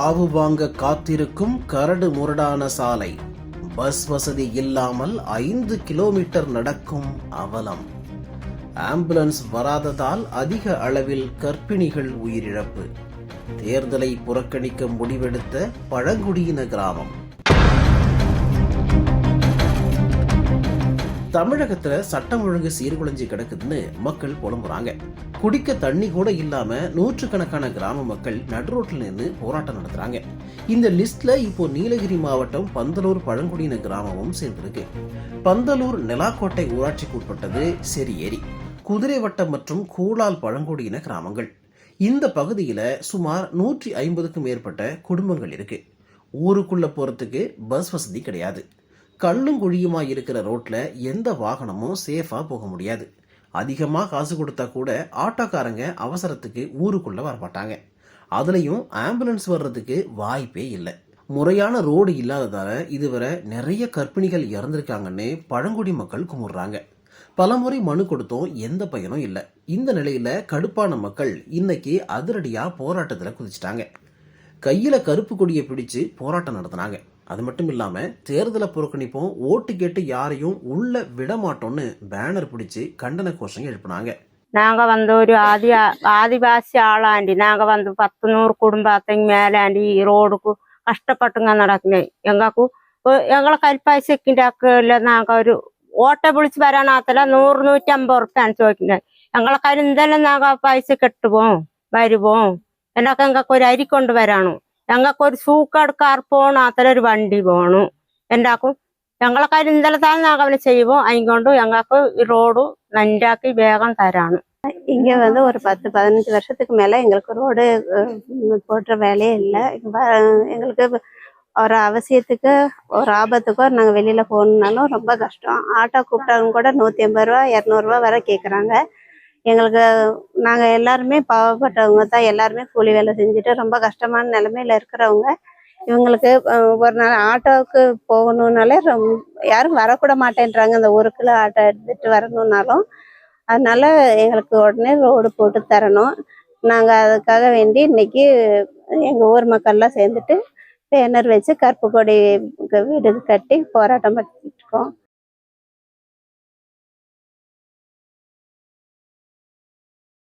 காவு வாங்க காத்திருக்கும் கரடு முரடான சாலை. பஸ் வசதி இல்லாமல் 5 கிலோமீட்டர் நடக்கும் அவலம். ஆம்புலன்ஸ் வராததால் அதிக அளவில் கர்ப்பிணிகள் உயிரிழப்பு. தேர்தலை புறக்கணிக்க முடிவெடுத்த பழங்குடியின கிராமம். தமிழகத்துல சட்டம் ஒழுங்கு சீர்குலைஞ்சு கிடக்குதுன்னு மக்கள் புலம்புறாங்க. குடிக்க தண்ணி கூட இல்லாம நூற்றுக்கணக்கான கிராம மக்கள் நடுரோட்டில் நின்று போராட்டம் நடத்துறாங்க. இந்த லிஸ்ட்ல இப்போ நீலகிரி மாவட்டம் பந்தலூர் பழங்குடியின கிராமமும் சேர்ந்திருக்கு. பந்தலூர் நெலாக்கோட்டை ஊராட்சிக்கு உட்பட்டது செரியேரி, குதிரைவட்டம் மற்றும் கூலால் பழங்குடியின கிராமங்கள். இந்த பகுதியில சுமார் 150க்கும் மேற்பட்ட குடும்பங்கள் இருக்கு. ஊருக்குள்ள போறதுக்கு பஸ் வசதி கிடையாது. கல்லும் குழியுமா இருக்கிற ரோட்ல எந்த வாகனமும் சேஃபா போக முடியாது. அதிகமாக காசு கொடுத்தா கூட ஆட்டோக்காரங்க அவசரத்துக்கு ஊருக்குள்ள வரமாட்டாங்க. அதுலயும் ஆம்புலன்ஸ் வர்றதுக்கு வாய்ப்பே இல்லை. முறையான ரோடு இல்லாததால இதுவரை நிறைய கர்ப்பிணிகள் இறந்திருக்காங்கன்னு பழங்குடி மக்கள் குமுறுறாங்க. பலமுறை மனு கொடுத்தும் எந்த பயனும் இல்லை. இந்த நிலையில கடுப்பான மக்கள் இன்னைக்கு அதிரடியா போராட்டத்துல குதிச்சிட்டாங்க. கையில கருப்பு கொடியை பிடிச்சு போராட்டம் நடத்தினாங்க. அது மட்டும் இல்லாம தேர்தலை புறக்கணிப்போம், ஓட்டு கேட்டு யாரையும் உள்ள விட மாட்டோம்னு பேனர் பிடிச்சு கண்டன கோஷம் எழுப்பினாங்க. நாங்க ஒரு ஆதிவாசி ஆளாண்டி நாங்க 10-100 குடும்பத்தையும் மேலாண்டி ரோடுக்கு கஷ்டப்பட்டுங்க நடக்குனே. எங்களை കൽപ്പായ്സക്കിൻ്റെ നാങ്ക ഒരു ഓട്ടോ വിളിച്ച് വരാനാത്തല്ല 100-150 ഉറുപ്പ്യാണ് ചോദിക്കുന്നത്. ഞങ്ങളെ കാര്യം എന്തെല്ലാം നാങ്ക പൈസ കെട്ടുപോം വരുപോം എന്നൊക്കെ ഞങ്ങൾക്ക് ഒരു അരി കൊണ്ടുവരാണു. ഞങ്ങൾക്ക് ഒരു സൂക്കടുക്കാർ പോണാത്തല ഒരു വണ്ടി പോണു എന്താക്കും. ഞങ്ങളെ കാര്യം ഇന്നലത്താണ് நாங்கள் அவனை செய்வோம். அங்கொண்டு எங்களுக்கு ரோடு நன்றாக்கி வேகம் தரானு. இங்கே ஒரு 10-15 வருஷத்துக்கு மேலே எங்களுக்கு ரோடு போடுற வேலையே இல்லை. எங்களுக்கு ஒரு அவசியத்துக்கு ஒரு ஆபத்துக்கோ நாங்கள் வெளியில் போகணுன்னாலும் ரொம்ப கஷ்டம். ஆட்டோ கூப்பிட்டாங்க கூட 150 ரூபா 200 ரூபா வரை கேட்குறாங்க. எங்களுக்கு நாங்கள் எல்லாருமே பாவப்பட்டவங்க தான். எல்லாருமே கூலி வேலை செஞ்சுட்டு ரொம்ப கஷ்டமான நிலைமையில இருக்கிறவங்க. இவங்களுக்கு ஒரு நாள் ஆட்டோவுக்கு போகணுன்னாலே யாரும் வரக்கூட மாட்டேன்றாங்க. அந்த 1 கிலோ ஆட்டோ எடுத்துட்டு வரணுன்னாலும். அதனால எங்களுக்கு உடனே ரோடு போட்டு தரணும். நாங்கள் அதுக்காக வேண்டி இன்னைக்கு எங்கள் ஊர் மக்கள்லாம் சேர்ந்துட்டு பேனர் வச்சு கருப்பு கொடி வீடு கட்டி போராட்டம் பண்ணிட்டு இருக்கோம்.